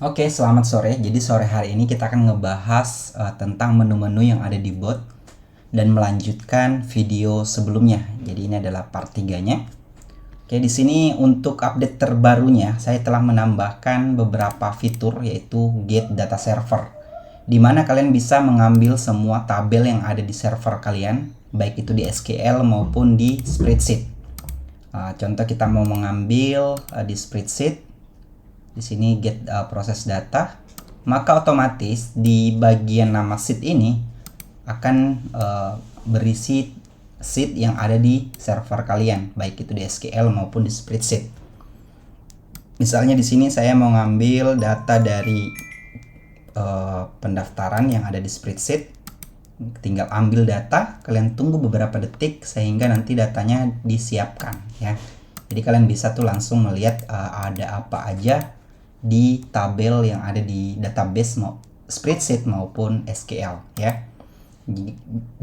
Oke, selamat sore. Jadi sore hari ini kita akan ngebahas tentang menu-menu yang ada di bot dan melanjutkan video sebelumnya. Jadi ini adalah part 3-nya. Oke, di sini untuk update terbarunya saya telah menambahkan beberapa fitur yaitu get data server, di mana kalian bisa mengambil semua tabel yang ada di server kalian, baik itu di SQL maupun di spreadsheet. Contoh kita mau mengambil di spreadsheet. Di sini get proses data, maka otomatis di bagian nama sheet ini akan berisi sheet yang ada di server kalian, baik itu di SQL maupun di spreadsheet. Misalnya di sini saya mau ngambil data dari pendaftaran yang ada di spreadsheet, tinggal ambil data, kalian tunggu beberapa detik sehingga nanti datanya disiapkan ya. Jadi kalian bisa tuh langsung melihat ada apa aja di tabel yang ada di database spreadsheet maupun SQL ya.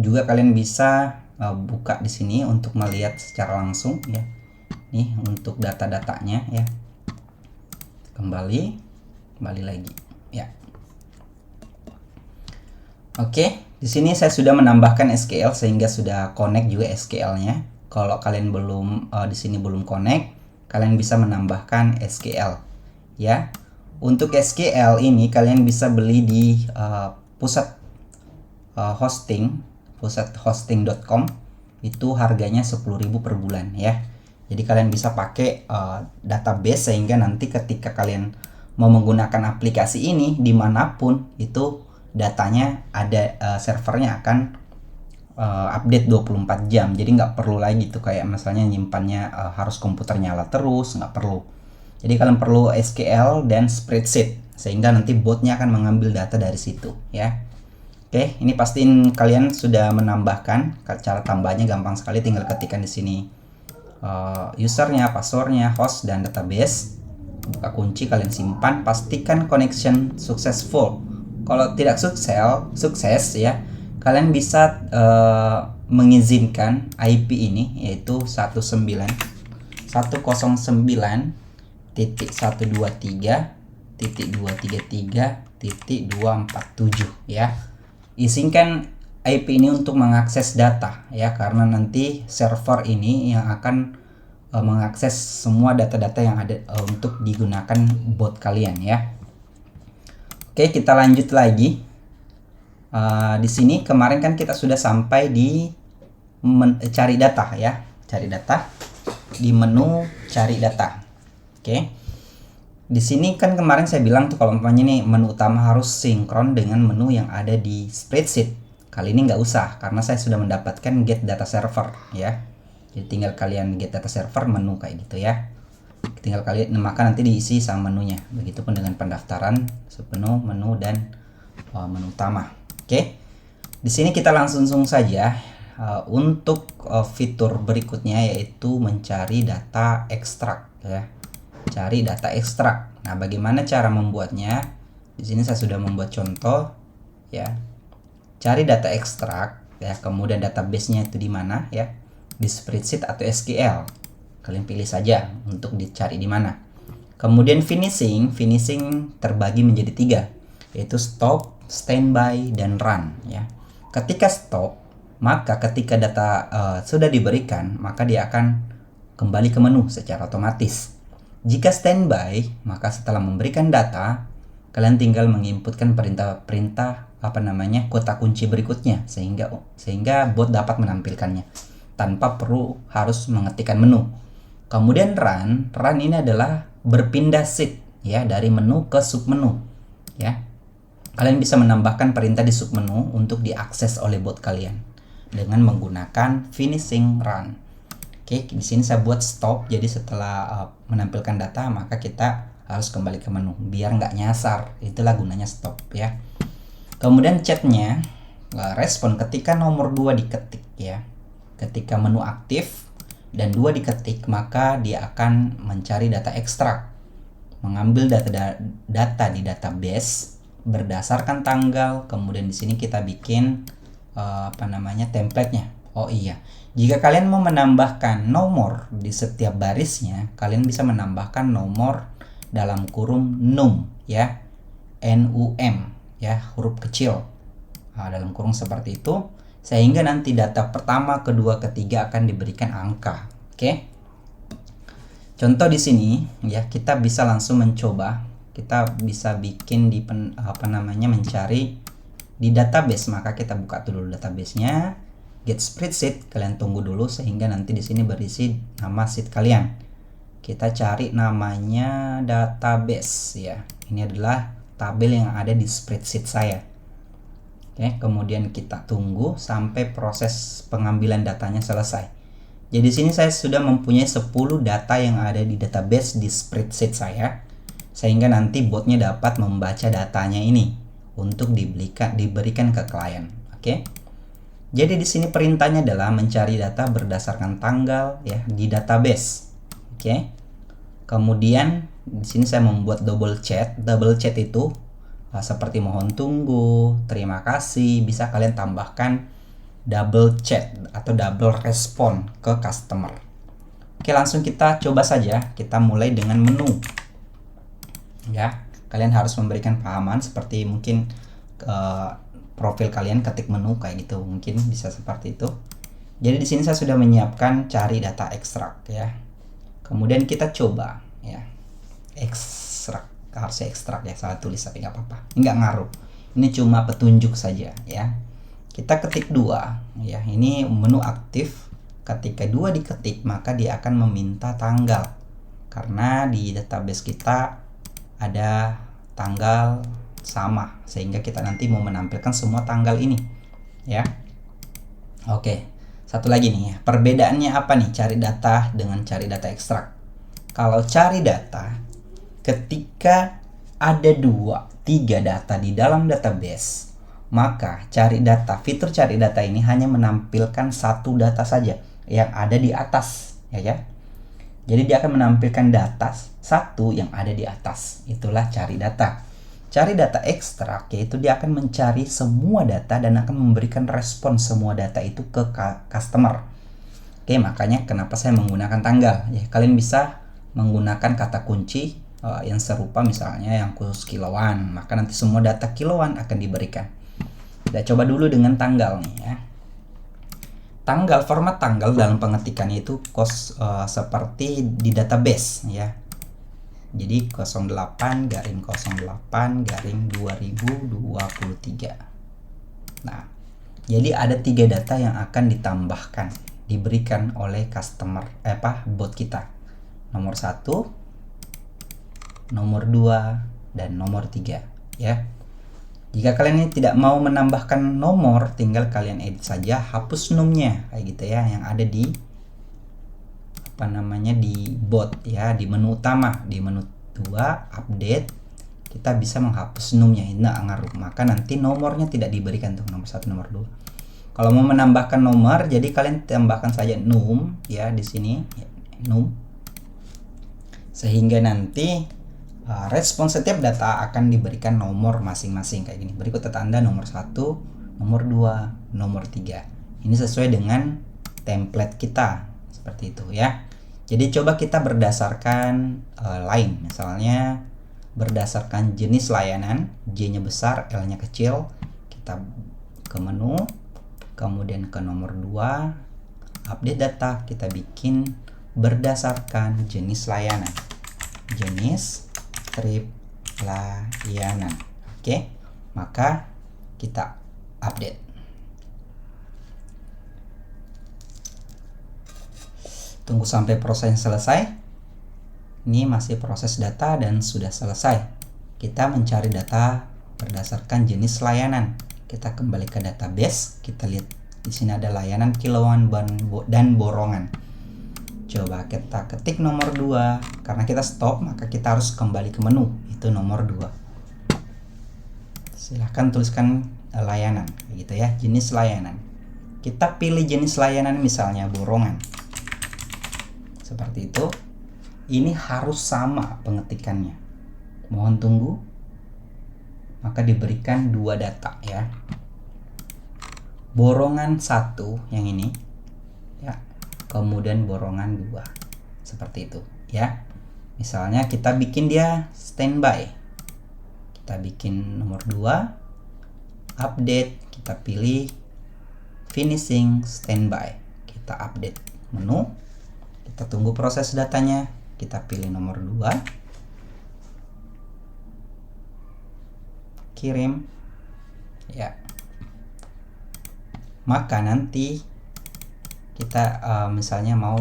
Juga kalian bisa buka di sini untuk melihat secara langsung ya. Nih untuk data-datanya ya. Kembali lagi ya. Oke, di sini saya sudah menambahkan SQL sehingga sudah connect juga SQL-nya. Kalau kalian belum di sini belum connect, kalian bisa menambahkan SQL. Ya, untuk SQL ini kalian bisa beli di pusat hosting.com. Itu harganya 10.000 per bulan ya. Jadi kalian bisa pakai database sehingga nanti ketika kalian mau menggunakan aplikasi ini dimanapun itu datanya ada, servernya akan update 24 jam. Jadi nggak perlu lagi tuh kayak misalnya nyimpannya harus komputer nyala terus, nggak perlu. Jadi kalian perlu SQL dan spreadsheet sehingga nanti botnya akan mengambil data dari situ ya. Oke, ini pastiin kalian sudah menambahkan. Cara tambahnya gampang sekali, tinggal ketikkan di sini usernya, passwordnya, host dan database. Buka kunci, kalian simpan, pastikan connection successful. Kalau tidak sukses ya, kalian bisa mengizinkan IP ini yaitu 109.123.233.247 ya. Izinkan IP ini untuk mengakses data ya, karena nanti server ini yang akan mengakses semua data-data yang ada untuk digunakan bot kalian ya. Oke, kita lanjut lagi. Di sini kemarin kan kita sudah sampai di cari data ya, cari data di menu cari data. Oke, di sini kan kemarin saya bilang tuh kalau umpamanya nih menu utama harus sinkron dengan menu yang ada di spreadsheet. Kali ini nggak usah karena saya sudah mendapatkan get data server ya. Jadi tinggal kalian get data server menu kayak gitu ya. Tinggal kalian, maka nanti diisi sama menunya. Begitupun dengan pendaftaran, submenu, menu dan menu utama. Oke, di sini kita langsung saja untuk fitur berikutnya yaitu mencari data ekstrak ya. Cari data ekstrak. Nah, bagaimana cara membuatnya? Di sini saya sudah membuat contoh ya. Cari data ekstrak ya, kemudian database-nya itu di mana ya? Di spreadsheet atau SQL. Kalian pilih saja untuk dicari di mana. Kemudian finishing terbagi menjadi 3, yaitu stop, standby, dan run ya. Ketika stop, maka ketika data sudah diberikan, maka dia akan kembali ke menu secara otomatis. Jika standby, maka setelah memberikan data, kalian tinggal menginputkan perintah kota kunci berikutnya sehingga bot dapat menampilkannya tanpa perlu harus mengetikkan menu. Kemudian run ini adalah berpindah sheet ya, dari menu ke submenu ya. Kalian bisa menambahkan perintah di submenu untuk diakses oleh bot kalian dengan menggunakan finishing run. Oke, di sini saya buat stop. Jadi setelah menampilkan data maka kita harus kembali ke menu biar nggak nyasar. Itulah gunanya stop ya. Kemudian chatnya respon ketika nomor 2 diketik ya. Ketika menu aktif dan 2 diketik, maka dia akan mencari data ekstrak, mengambil data di database berdasarkan tanggal. Kemudian di sini kita bikin template-nya. Oh iya, jika kalian mau menambahkan nomor di setiap barisnya, kalian bisa menambahkan nomor dalam kurung num ya. NUM ya, huruf kecil. Dalam kurung seperti itu, sehingga nanti data pertama, kedua, ketiga akan diberikan angka. Oke. Contoh di sini ya, kita bisa langsung mencoba. Kita bisa bikin di mencari di database. Maka kita buka dulu databasenya, get spreadsheet. Kalian tunggu dulu sehingga nanti di sini berisi nama sheet kalian. Kita cari namanya database ya. Ini adalah tabel yang ada di spreadsheet saya. Oke, kemudian kita tunggu sampai proses pengambilan datanya selesai. Jadi di sini saya sudah mempunyai 10 data yang ada di database di spreadsheet saya, sehingga nanti botnya dapat membaca datanya ini untuk diberikan ke klien. Oke. Jadi di sini perintahnya adalah mencari data berdasarkan tanggal ya di database. Oke. Kemudian di sini saya membuat double chat. Double chat itu seperti mohon tunggu, terima kasih, bisa kalian tambahkan double chat atau double respon ke customer. Oke, langsung kita coba saja. Kita mulai dengan menu. Ya, kalian harus memberikan pahaman seperti mungkin profil kalian ketik menu kayak gitu, mungkin bisa seperti itu. Jadi di sini saya sudah menyiapkan cari data ekstrak ya. Kemudian kita coba ya. Ekstrak, harusnya ekstrak ya, salah tulis tapi nggak apa-apa, nggak ngaruh, ini cuma petunjuk saja ya. Kita ketik 2 ya, ini menu aktif. Ketika 2 diketik maka dia akan meminta tanggal, karena di database kita ada tanggal sama, sehingga kita nanti mau menampilkan semua tanggal ini ya. Oke, satu lagi nih ya, perbedaannya apa nih cari data dengan cari data ekstrak. Kalau cari data, ketika ada 2-3 data di dalam database, maka cari data, fitur cari data ini hanya menampilkan satu data saja yang ada di atas ya. Jadi dia akan menampilkan data satu yang ada di atas. Itulah cari data. Cari data ekstrak yaitu dia akan mencari semua data dan akan memberikan respon semua data itu ke customer. Oke, makanya kenapa saya menggunakan tanggal ya. Kalian bisa menggunakan kata kunci yang serupa, misalnya yang khusus kiloan, maka nanti semua data kiloan akan diberikan. Kita coba dulu dengan tanggal nih ya. Tanggal, format tanggal dalam pengetikannya itu seperti di database ya. Jadi 08-08-2023. Nah, jadi ada 3 data yang akan ditambahkan, diberikan oleh customer bot kita. Nomor 1, nomor 2, dan nomor 3 ya. Jika kalian ini tidak mau menambahkan nomor, tinggal kalian edit saja, hapus numnya kayak gitu ya, yang ada di di bot ya, di menu utama. Di menu 2 update kita bisa menghapus numnya, ini nggak ngaruh, maka nanti nomornya tidak diberikan tuh, nomor 1, nomor 2. Kalau mau menambahkan nomor, jadi kalian tambahkan saja num ya di sini ya, num, sehingga nanti respon setiap data akan diberikan nomor masing-masing kayak gini. Berikut tanda nomor 1, nomor 2, nomor 3. Ini sesuai dengan template kita seperti itu ya. Jadi coba kita berdasarkan line, misalnya berdasarkan jenis layanan, J-nya besar, L-nya kecil. Kita ke menu, kemudian ke nomor 2, update data, kita bikin berdasarkan jenis layanan. Jenis strip layanan. Oke, maka kita update. Tunggu sampai proses selesai. Ini masih proses data dan sudah selesai. Kita mencari data berdasarkan jenis layanan. Kita kembali ke database. Kita lihat di sini ada layanan kiloan dan borongan. Coba kita ketik nomor 2, karena kita stop maka kita harus kembali ke menu, itu nomor 2. Silahkan tuliskan layanan gitu ya, jenis layanan. Kita pilih jenis layanan misalnya borongan. Seperti itu. Ini harus sama pengetikannya. Mohon tunggu. Maka diberikan 2 data ya. Borongan 1 yang ini ya. Kemudian borongan 2 seperti itu ya. Misalnya kita bikin dia standby, kita kita bikin nomor 2, update, kita pilih finishing standby, kita update menu, kita tunggu proses datanya, kita pilih nomor 2, kirim ya. Maka nanti kita misalnya mau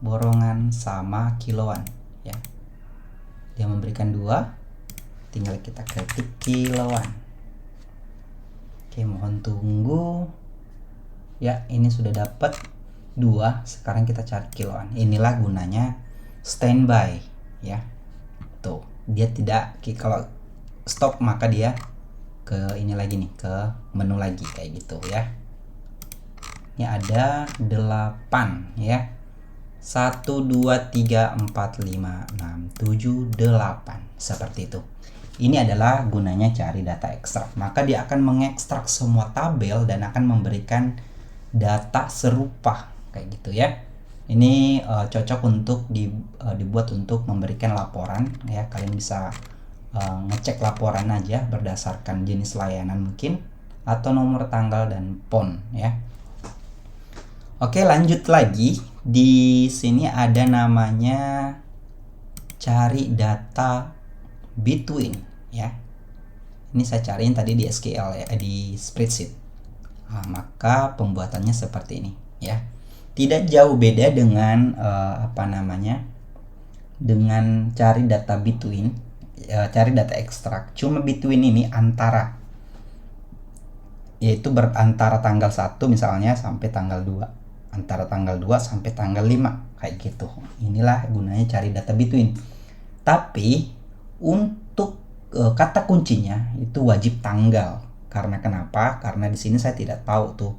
borongan sama kiloan ya, dia memberikan 2, tinggal kita ketik kiloan. Oke, mohon tunggu ya, ini sudah dapat 2, sekarang kita cari kiloan. Inilah gunanya standby ya, tuh dia tidak, kalau stop maka dia ke ini lagi nih, ke menu lagi kayak gitu ya. Ini ada 8 ya, 1 2 3 4 5 6 7 8 seperti itu. Ini adalah gunanya cari data ekstrak, maka dia akan mengekstrak semua tabel dan akan memberikan data serupa kayak gitu ya. Ini cocok untuk dibuat untuk memberikan laporan ya. Kalian bisa ngecek laporan aja berdasarkan jenis layanan mungkin, atau nomor tanggal dan PON ya. Oke, lanjut lagi. Di sini ada namanya cari data between ya. Ini saya cariin tadi di SQL ya, di spreadsheet. Nah, maka pembuatannya seperti ini ya. Tidak jauh beda dengan dengan cari data between, cari data ekstrak. Cuma between ini antara, yaitu berantara tanggal 1 misalnya sampai tanggal 2. Antara tanggal 2 sampai tanggal 5 kayak gitu. Inilah gunanya cari data between. Tapi untuk kata kuncinya itu wajib tanggal. Karena kenapa? Karena di sini saya tidak tahu tuh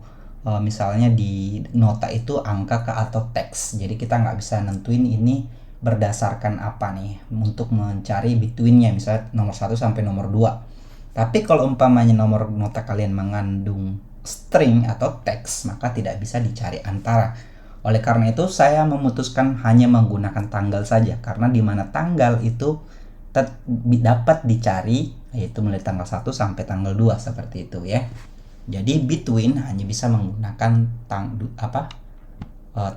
misalnya di nota itu angka atau teks. Jadi kita nggak bisa nentuin ini berdasarkan apa nih untuk mencari betweennya, misalnya nomor 1 sampai nomor 2. Tapi kalau umpamanya nomor nota kalian mengandung string atau teks, maka tidak bisa dicari antara. Oleh karena itu saya memutuskan hanya menggunakan tanggal saja, karena di mana tanggal itu dapat dicari, yaitu mulai tanggal 1 sampai tanggal 2 seperti itu ya. Jadi between hanya bisa menggunakan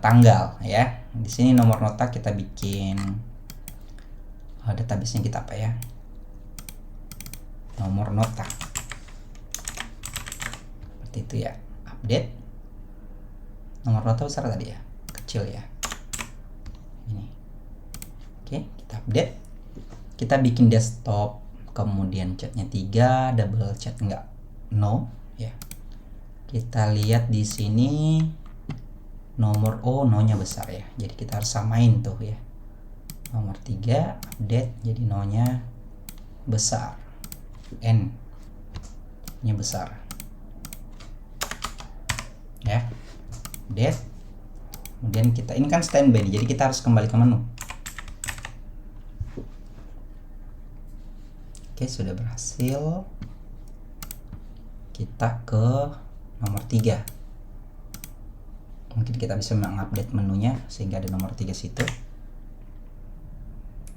tanggal ya. Di sini nomor nota kita bikin database-nya kita apa ya? Nomor nota. Seperti itu ya. Update. Nomor nota besar tadi ya, kecil ya. Ini. Oke, kita update. Kita bikin desktop, kemudian chatnya 3, double chat enggak, no ya. Kita lihat di sini nomor no-nya besar ya. Jadi kita harus samain tuh ya. Nomor 3 update, jadi no-nya besar. N-nya besar. Ya. Update. Kemudian kita, ini kan standby nih, jadi kita harus kembali ke menu. Oke, sudah berhasil. Kita ke nomor 3. Mungkin kita bisa mengupdate menunya sehingga ada nomor 3 situ.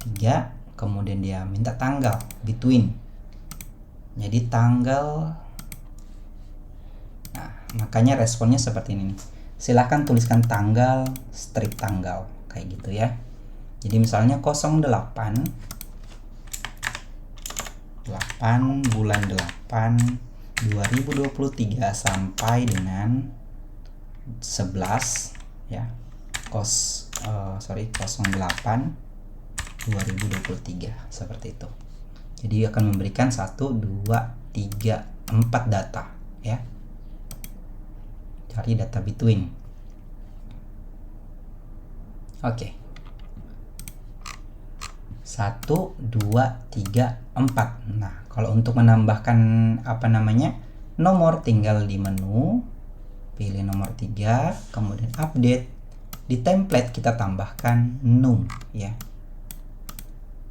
3, kemudian dia minta tanggal between. Jadi tanggal. Nah, makanya responnya seperti ini nih. Silahkan tuliskan tanggal, strip tanggal kayak gitu ya. Jadi misalnya 08 bulan 8 2023 sampai dengan 11 ya. 08 2023 seperti itu. Jadi akan memberikan 1 2 3 4 data ya. Cari data between. Oke. 1 2 3 4. Nah, kalau untuk menambahkan nomor, tinggal di menu pilih nomor 3, kemudian update. Di template kita tambahkan num ya.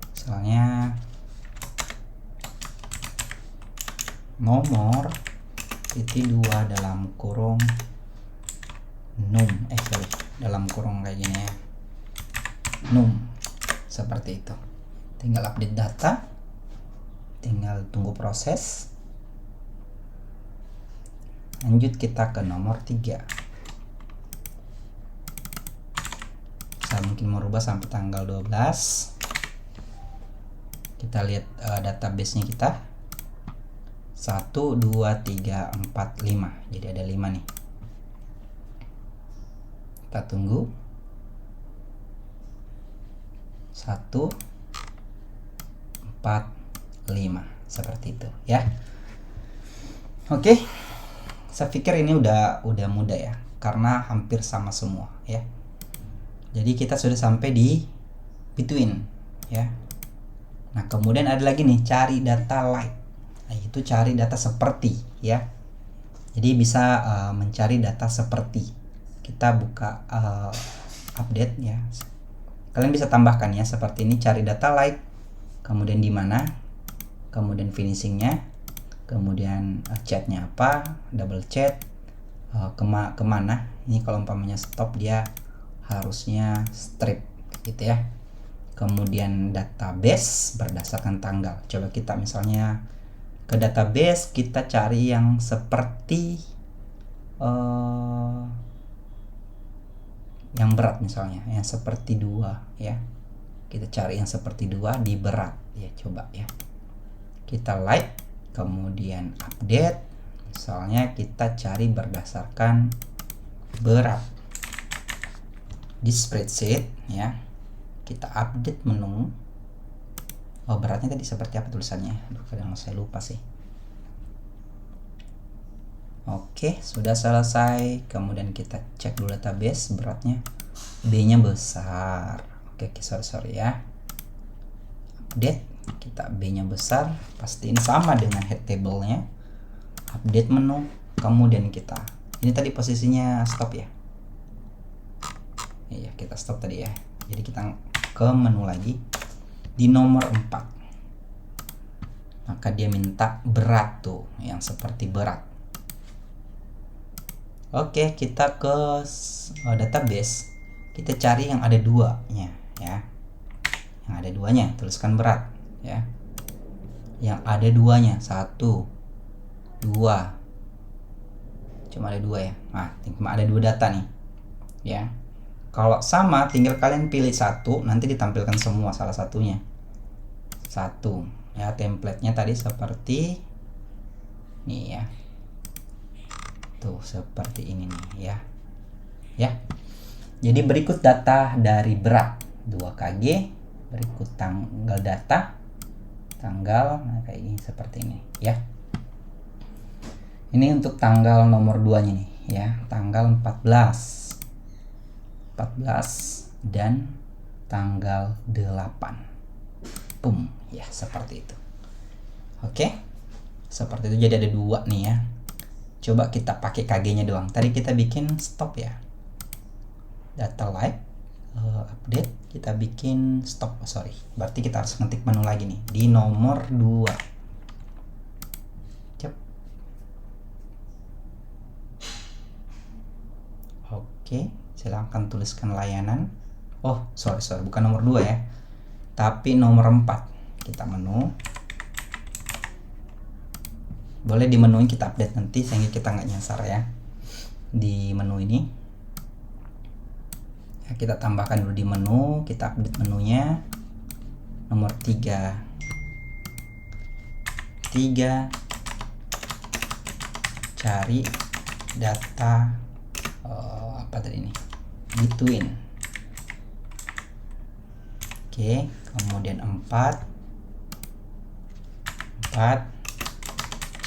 Misalnya nomor titik 2 dalam kurung num dalam kurung kayak gini ya, num, seperti itu. Tinggal update data, tinggal tunggu proses. Lanjut kita ke nomor 3. Saya mungkin merubah sampai tanggal 12. Kita lihat database-nya kita. 1, 2, 3, 4, 5. Jadi ada 5 nih. Kita tunggu. 1, 4, 5. Seperti itu ya. Oke. Saya pikir ini udah mudah ya, karena hampir sama semua ya. Jadi kita sudah sampai di between ya. Nah, kemudian ada lagi nih, cari data like. Nah, itu cari data seperti ya. Jadi bisa mencari data seperti. Kita buka update ya. Kalian bisa tambahkan ya, seperti ini, cari data like, kemudian di mana, kemudian finishingnya, kemudian chatnya apa, double chat, kemana. Ini kalau umpamanya stop dia harusnya strip gitu ya. Kemudian database berdasarkan tanggal. Coba kita misalnya ke database, kita cari yang seperti yang berat misalnya, yang seperti 2 ya. Kita cari yang seperti 2 di berat ya, coba ya. Kita like, kemudian update, misalnya kita cari berdasarkan berat di spreadsheet ya. Kita update menu. Oh, beratnya tadi seperti apa tulisannya? Aduh, kadang saya lupa sih. Oke, sudah selesai. Kemudian kita cek dulu database, beratnya B-nya besar. Oke, sorry ya. Update, kita B-nya besar, pastiin sama dengan head table-nya. Update menu, kemudian kita, ini tadi posisinya stop ya. Iya, kita stop tadi ya. Jadi kita ke menu lagi di nomor 4. Maka dia minta berat tuh, yang seperti berat. Oke, kita ke database. Kita cari yang ada 2-nya ya. Yang ada 2-nya, tuliskan berat ya. Yang ada 2-nya, 1, 2. Cuma ada 2 ya. Nah, cuma ada 2 data nih ya. Kalau sama, tinggal kalian pilih 1, nanti ditampilkan semua salah satunya. 1 ya, template-nya tadi seperti ini ya. Tuh, seperti ini nih ya. Ya. Jadi berikut data dari berat 2 kg, berikut tanggal data, tanggal, nah kayak ini, seperti ini ya. Ini untuk tanggal nomor 2-nya nih ya, tanggal 14 dan tanggal 8. Boom ya, seperti itu. Oke, seperti itu. Jadi ada 2 nih ya. Coba kita pakai KG-nya doang. Tadi kita bikin stop ya, data like, update, kita bikin stop. Sorry, berarti kita harus ngetik menu lagi nih di nomor 2. Cep. Oke, silahkan tuliskan layanan. Oh, sorry, bukan nomor 2 ya, tapi nomor 4. Kita menu, boleh di menu kita update nanti sehingga kita nggak nyasar ya. Di menu ini ya, kita tambahkan dulu di menu, kita update menunya. Nomor 3 cari data apa tadi ini, between. Oke, kemudian 4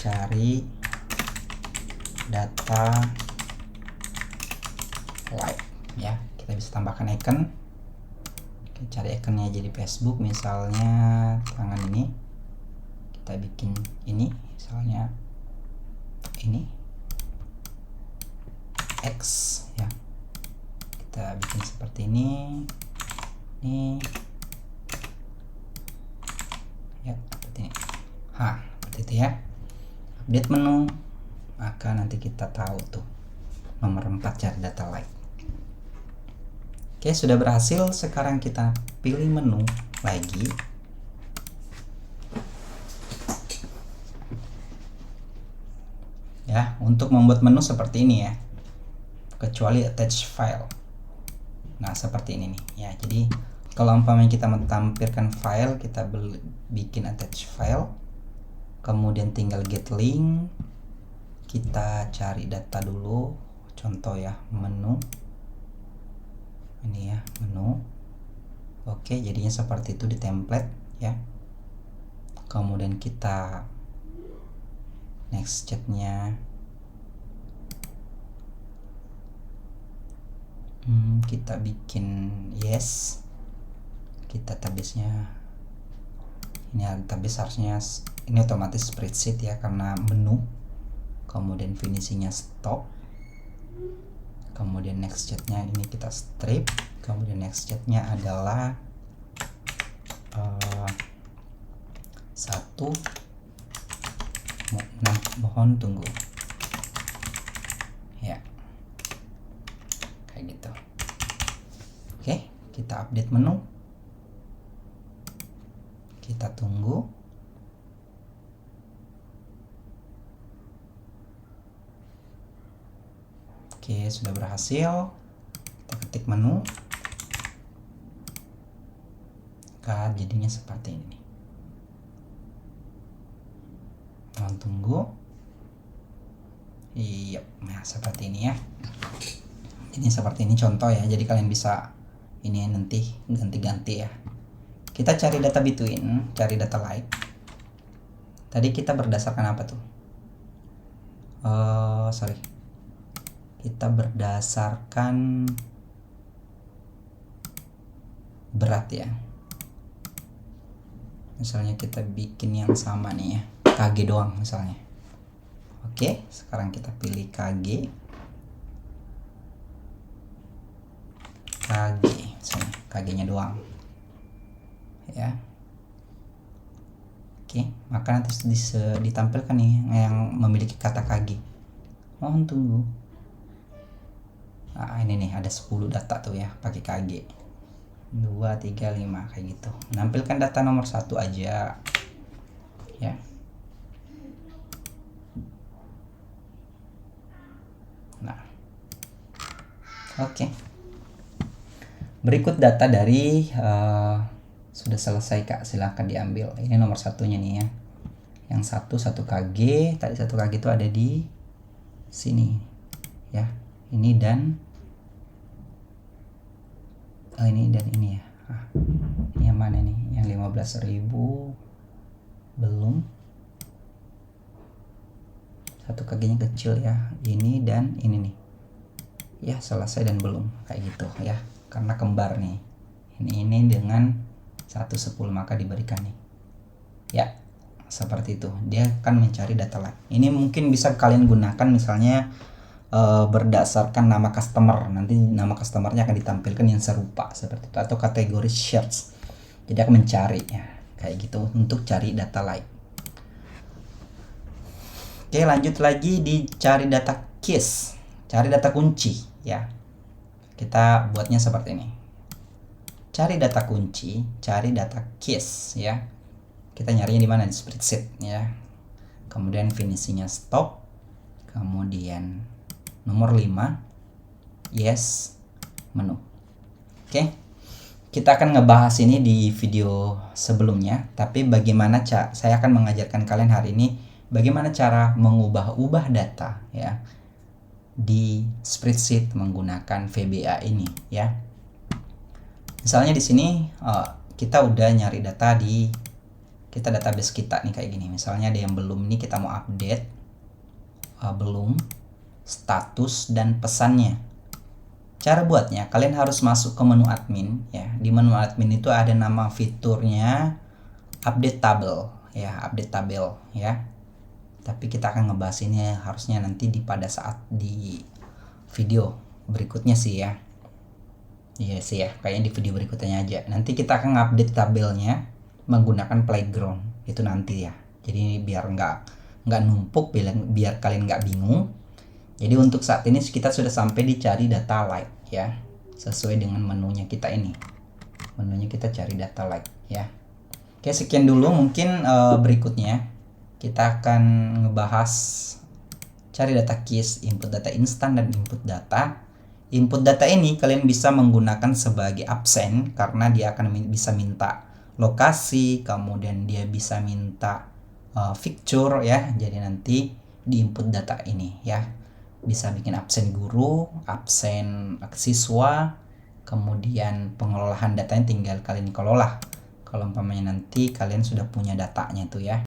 cari data like ya. Kita bisa tambahkan icon. Oke, cari iconnya jadi Facebook misalnya, tangan ini kita bikin ini misalnya ini X ya. Kita bikin seperti ini ya, seperti ini. Seperti itu ya. Update menu, maka nanti kita tahu tuh nomor 4 cari data like. Oke, sudah berhasil. Sekarang kita pilih menu lagi. untuk membuat menu seperti ini ya, kecuali attach file. Nah seperti ini nih ya. Jadi kalau umpamanya kita menampilkan file, kita bikin attach file, kemudian tinggal get link, kita cari data dulu, contoh ya menu ini ya, menu. Oke, jadinya seperti itu di template ya. Kemudian kita next chatnya kita bikin yes, kita tabisnya ini tabis harusnya ini otomatis spreadsheet ya karena menu. Kemudian finishingnya stop, kemudian next chatnya ini kita strip, kemudian next chatnya adalah satu, mohon tunggu ya, kayak gitu. Oke, kita update menu, kita tunggu. Oke, sudah berhasil. Kita ketik menu, jadinya seperti ini. Mohon tunggu. Iya, nah seperti ini ya. Ini seperti ini contoh ya. Jadi kalian bisa ini nanti ganti-ganti ya. Kita cari data between, cari data like. Tadi kita berdasarkan apa tuh? Kita berdasarkan berat ya. Misalnya kita bikin yang sama nih ya, KG doang misalnya. Oke, sekarang kita pilih KG misalnya, KG-nya doang ya. Oke, maka nanti ditampilkan nih yang memiliki kata KG. Mohon tunggu. Nah ini nih ada 10 data tuh ya pakai KG 2, 3, 5 kayak gitu. Menampilkan data nomor 1 aja ya. Nah oke, berikut data dari sudah selesai Kak, silahkan diambil. Ini nomor satunya nih ya, yang 1 KG. Tadi 1 KG itu ada di sini ya, ini dan ini dan ini ya. Ini yang mana nih, yang 15.000 belum, 1 KG nya kecil ya, ini dan ini nih ya, selesai dan belum, kayak gitu ya, karena kembar nih, ini dengan 110 maka diberikan nih ya, seperti itu. Dia akan mencari data lain. Ini mungkin bisa kalian gunakan misalnya berdasarkan nama customer, nanti nama customernya akan ditampilkan yang serupa seperti itu, atau kategori search. Jadi akan mencari ya, kayak gitu untuk cari data lain. Oke, lanjut lagi di cari data keys, cari data kunci ya. Kita buatnya seperti ini, cari data kunci, cari data keys ya. Kita nyarinya di mana, di spreadsheet ya. Kemudian finishingnya stop, kemudian nomor 5 yes, menu. Oke, kita akan ngebahas ini di video sebelumnya, tapi bagaimana saya akan mengajarkan kalian hari ini bagaimana cara mengubah-ubah data ya di spreadsheet menggunakan VBA ini ya. Misalnya di sini kita udah nyari data di database kita nih kayak gini. Misalnya ada yang belum, ini kita mau update, belum, status dan pesannya. Cara buatnya, kalian harus masuk ke menu admin ya. Di menu admin itu ada nama fiturnya update table ya, update tabel ya. Tapi kita akan ngebahas ini harusnya nanti pada saat di video berikutnya sih ya. Iya sih ya, kayaknya di video berikutnya aja. Nanti kita akan update tabelnya menggunakan playground itu nanti ya. Jadi biar nggak numpuk, biar kalian nggak bingung. Jadi untuk saat ini kita sudah sampai di cari data like ya, sesuai dengan menunya kita ini. Menunya kita cari data like ya. Oke, sekian dulu. Mungkin berikutnya kita akan ngebahas cari data KIS, input data instan, dan input data. Input data ini kalian bisa menggunakan sebagai absen karena dia akan bisa minta lokasi, kemudian dia bisa minta picture ya. Jadi nanti di input data ini ya bisa bikin absen guru, absen siswa, kemudian pengelolaan datanya tinggal kalian kelola kalau umpamanya nanti kalian sudah punya datanya tuh ya.